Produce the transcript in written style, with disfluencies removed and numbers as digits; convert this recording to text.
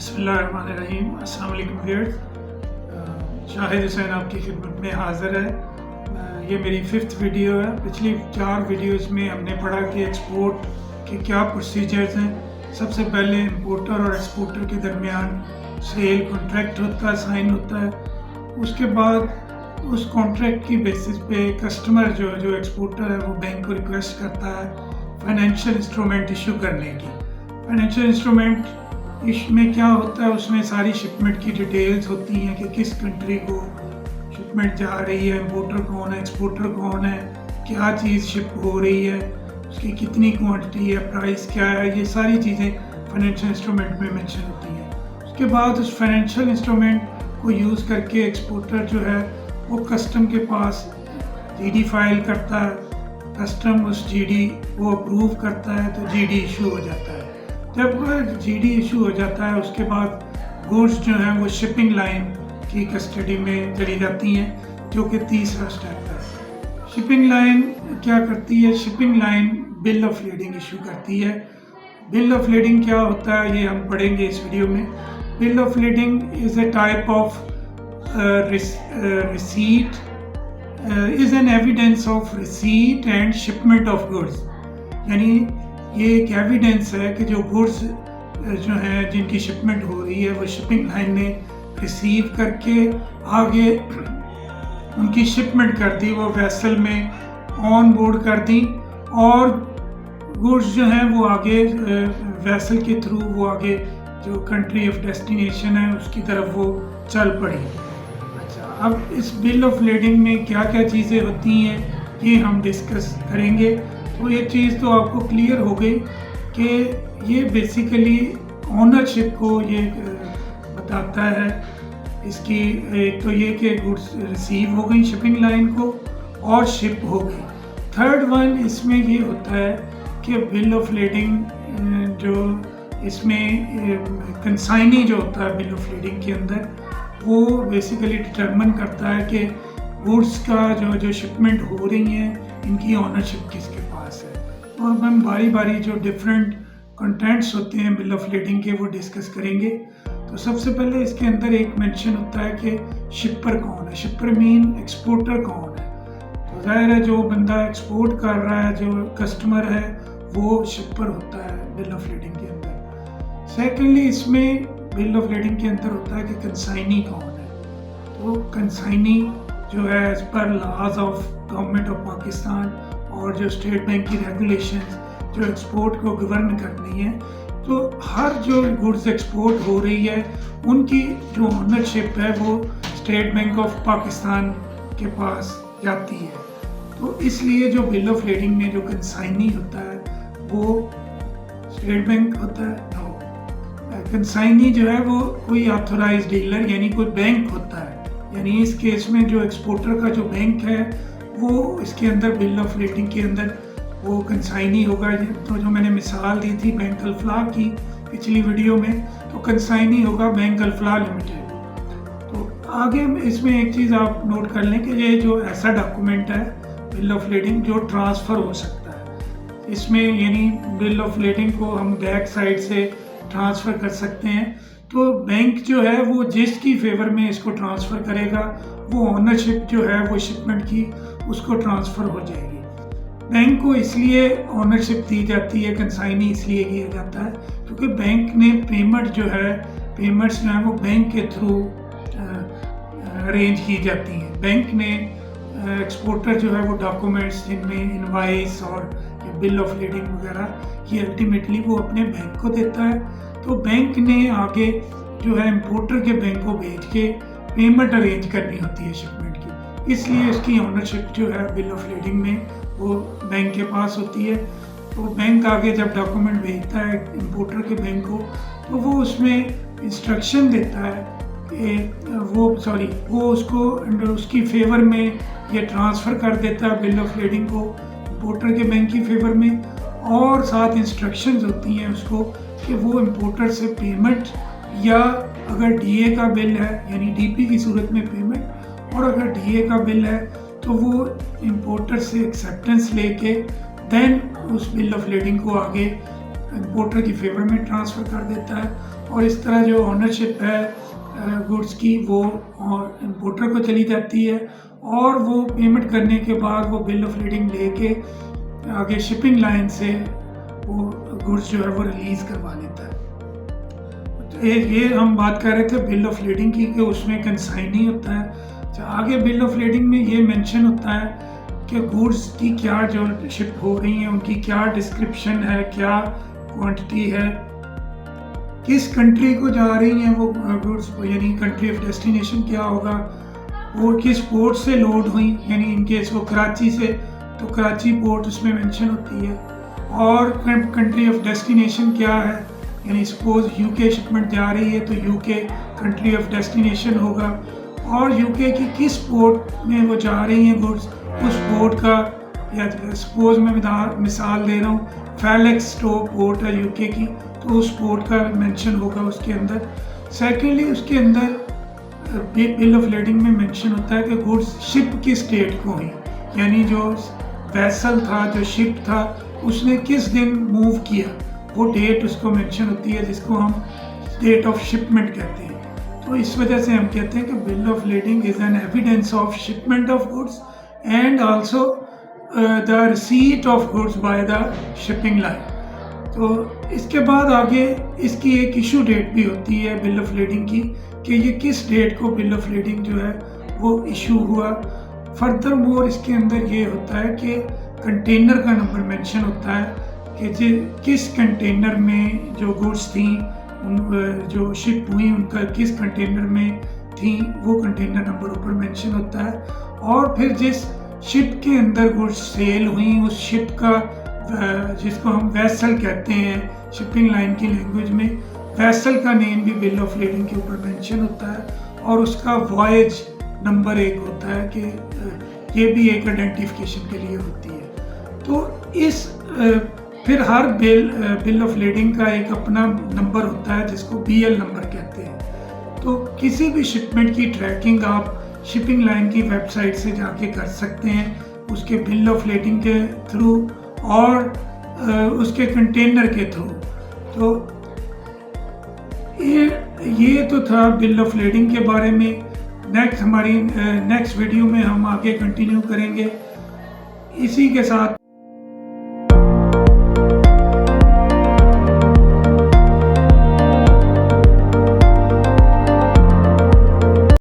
बिस्मिल्लाहिर्रहमानिर्रहीम। अस्सलाम वालेकुम व्यूअर्स, शाहिद हुसैन आपकी खिदमत में हाज़िर है। ये मेरी 5th वीडियो है। पिछली 4 वीडियोस में हमने पढ़ा कि एक्सपोर्ट के क्या प्रोसीजर्स हैं। सबसे पहले इंपोर्टर और एक्सपोर्टर के दरमियान सेल कॉन्ट्रैक्ट होता है, साइन होता है। उसके बाद उस कॉन्ट्रैक्ट की बेसिस पे कस्टमर जो एक्सपोर्टर है वो बैंक को रिक्वेस्ट करता है फाइनेंशियल इंस्ट्रूमेंट इशू करने की। फाइनेंशियल इंस्ट्रूमेंट इसमें क्या होता है, उसमें सारी शिपमेंट की डिटेल्स होती हैं कि किस कंट्री को शिपमेंट जा रही है, इंपोर्टर कौन है, एक्सपोर्टर कौन है, क्या चीज़ शिप हो रही है, उसकी कितनी क्वांटिटी है, प्राइस क्या है। ये सारी चीज़ें फाइनेंशियल इंस्ट्रूमेंट में मेंशन होती हैं। उसके बाद उस फाइनेंशियल इंस्ट्रूमेंट को यूज़ करके एक्सपोर्टर जो है वो कस्टम के पास जीडी फाइल करता है। कस्टम उस जीडी को अप्रूव करता है तो जीडी इशू हो जाता है। जब जीडी इशू हो जाता है उसके बाद गुड्स जो हैं वो शिपिंग लाइन की कस्टडी में चली जाती हैं, जो कि तीसरा स्टेप है। शिपिंग लाइन क्या करती है? Shipping line bill of leading issue करती है। बिल ऑफ लीडिंग क्या होता है ये हम पढ़ेंगे इस वीडियो में। Bill of leading is a type of receipt, is an evidence of receipt and shipment of goods. यानी ये एक एविडेंस है कि जो गुड्स जो हैं जिनकी शिपमेंट हो रही है वो शिपिंग लाइन ने रिसीव करके आगे उनकी शिपमेंट कर दी, वो वेसल में ऑन बोर्ड कर दी और गुड्स जो हैं वो आगे वेसल के थ्रू वो आगे जो कंट्री ऑफ डेस्टिनेशन है उसकी तरफ वो चल पड़ी। अच्छा, अब इस बिल ऑफ लीडिंग में क्या क्या चीज़ें होती हैं ये हम डिस्कस करेंगे। तो ये चीज़ तो आपको क्लियर हो गई कि ये बेसिकली ओनरशिप को ये बताता है। इसकी एक तो ये कि गुड्स रिसीव हो गई शिपिंग लाइन को और शिप हो गई। थर्ड वन इसमें ये होता है कि बिल ऑफ लीडिंग जो इसमें कंसाइनी जो होता है बिल ऑफ लीडिंग के अंदर वो बेसिकली डिटरमिन करता है कि गुड्स का जो शिपमेंट हो रही हैं इनकी ओनरशिप किसके पास है। और हम बारी बारी जो डिफरेंट कंटेंट्स होते हैं बिल ऑफ लीडिंग के वो डिस्कस करेंगे। तो सबसे पहले इसके अंदर एक मेंशन होता है कि शिपर कौन है। शिपर मीन एक्सपोर्टर कौन है। तो जाहिर है जो बंदा एक्सपोर्ट कर रहा है, जो कस्टमर है, वो शिपर होता है बिल ऑफ लीडिंग के अंदर। सेकेंडली इसमें बिल ऑफ लीडिंग के अंदर होता है कि कंसाइनी कौन है। तो कंसाइनी जो है as per laws of government of Pakistan और जो स्टेट बैंक की रेगुलेशंस जो एक्सपोर्ट को गवर्न करनी है, तो हर जो गुड्स एक्सपोर्ट हो रही है उनकी जो ओनरशिप है वो स्टेट बैंक ऑफ पाकिस्तान के पास जाती है। तो इसलिए जो बिल ऑफ लीडिंग में जो कंसाइनी होता है वो स्टेट बैंक होता है। कंसाइनी जो है वो कोई ऑथोराइज्ड डीलर यानी कोई बैंक होता है। यानी इस केस में जो एक्सपोर्टर का जो बैंक है वो इसके अंदर बिल ऑफ लीडिंग के अंदर वो कंसाइनी होगा। तो जो मैंने मिसाल दी थी बैंक अल्फला की पिछली वीडियो में, तो कंसाइनी होगा बैंक अल्फला लिमिटेड। तो आगे इसमें एक चीज़ आप नोट कर लें कि ये जो ऐसा डॉक्यूमेंट है बिल ऑफ लीडिंग जो ट्रांसफ़र हो सकता है। इसमें यानी बिल ऑफ लीडिंग को हम बैक साइड से ट्रांसफ़र कर सकते हैं। तो बैंक जो है वो जिसकी फेवर में इसको ट्रांसफ़र करेगा वो ओनरशिप जो है वो शिपमेंट की उसको ट्रांसफ़र हो जाएगी। बैंक को इसलिए ओनरशिप दी जाती है, कंसाइनी इसलिए किया जाता है क्योंकि बैंक ने पेमेंट्स जो है वो बैंक के थ्रू अरेंज की जाती हैं। बैंक ने एक्सपोर्टर जो है वो डॉक्यूमेंट्स जिनमें इनवाइस और बिल ऑफ लीडिंग वगैरह ये अल्टीमेटली वो अपने बैंक को देता है। तो बैंक ने आगे जो है इंपोर्टर के बैंक को भेज के पेमेंट अरेंज करनी होती है शिपमेंट की। इसलिए इसकी ओनरशिप जो है बिल ऑफ लीडिंग में वो बैंक के पास होती है। तो बैंक आगे जब डॉक्यूमेंट भेजता है इंपोर्टर के बैंक को तो वो उसमें इंस्ट्रक्शन देता है कि वो उसको उसकी फेवर में ये ट्रांसफ़र कर देता है बिल ऑफ लीडिंग को इंपोर्टर के बैंक की फेवर में। और साथ इंस्ट्रक्शंस होती हैं उसको कि वो इंपोर्टर से पेमेंट या अगर डीए का बिल है यानी डीपी की सूरत में पेमेंट और अगर डीए का बिल है तो वो इंपोर्टर से एक्सेप्टेंस लेके देन उस बिल ऑफ लीडिंग को आगे इंपोर्टर की फेवर में ट्रांसफ़र कर देता है और इस तरह जो ओनरशिप है गुड्स की वो इम्पोर्टर को चली जाती है और वो पेमेंट करने के बाद वो बिल ऑफ लीडिंग लेके आगे शिपिंग लाइन से वो गुड्स जो है वो रिलीज़ करवा लेता है। तो ये हम बात कर रहे थे बिल ऑफ लीडिंग की कि उसमें कंसाइनी होता है। आगे बिल ऑफ लीडिंग में ये मेंशन होता है कि गुड्स की क्या जो शिप हो रही हैं उनकी क्या डिस्क्रिप्शन है, क्या क्वांटिटी है, किस कंट्री को जा रही हैं वो गुड्स, यानी कंट्री ऑफ डेस्टिनेशन क्या होगा, वो किस पोर्ट से लोड हुई, यानी इनकेस वो कराची से तो कराची पोर्ट उसमें मेंशन होती है, और कंट्री ऑफ डेस्टिनेशन क्या है, यानी सपोज यूके शिपमेंट जा रही है तो यूके कंट्री ऑफ डेस्टिनेशन होगा, और यूके की किस पोर्ट में वो जा रही हैं गुड्स, उस पोर्ट का, या सपोज मैं मिसाल दे रहा हूँ फेलिक्सस्टो पोर्ट है यूके की, तो उस पोर्ट का मेंशन होगा उसके अंदर। सेकेंडली उसके अंदर बिल ऑफ लीडिंग में मेंशन होता है कि गुड्स शिप किस डेट को हुई, यानी जो वैसल था, जो शिप था, उसने किस दिन मूव किया, वो डेट उसको मेंशन होती है जिसको हम डेट ऑफ शिपमेंट कहते हैं। तो इस वजह से हम कहते हैं कि bill of leading is an evidence of shipment of goods and also the receipt of goods by the shipping line. तो इसके बाद आगे इसकी एक इशू डेट भी होती है बिल ऑफ लीडिंग की कि ये किस डेट को बिल ऑफ लीडिंग जो है वो इशू हुआ। फर्दर मोर इसके अंदर ये होता है कि कंटेनर का नंबर मेंशन होता है कि किस कंटेनर में जो गुड्स थी जो शिप हुई उनका किस कंटेनर में थी, वो कंटेनर नंबर ऊपर मेंशन होता है। और फिर जिस शिप के अंदर गुड्स सेल हुई उस शिप का जिसको हम वैसल कहते हैं शिपिंग लाइन की लैंग्वेज में, वैसल का नेम भी बिल ऑफ लीडिंग के ऊपर मेंशन होता है और उसका वॉयज नंबर एक होता है कि ये भी एक आइडेंटिफिकेशन के लिए होती है। तो इस फिर हर बिल ऑफ लीडिंग का एक अपना नंबर होता है जिसको BL नंबर कहते हैं। तो किसी भी शिपमेंट की ट्रैकिंग आप शिपिंग लाइन की वेबसाइट से जाके कर सकते हैं उसके बिल ऑफ लीडिंग के थ्रू और उसके कंटेनर के थ्रू। तो ये तो था बिल ऑफ लीडिंग के बारे में। नेक्स्ट वीडियो में हम आगे कंटिन्यू करेंगे इसी के साथ।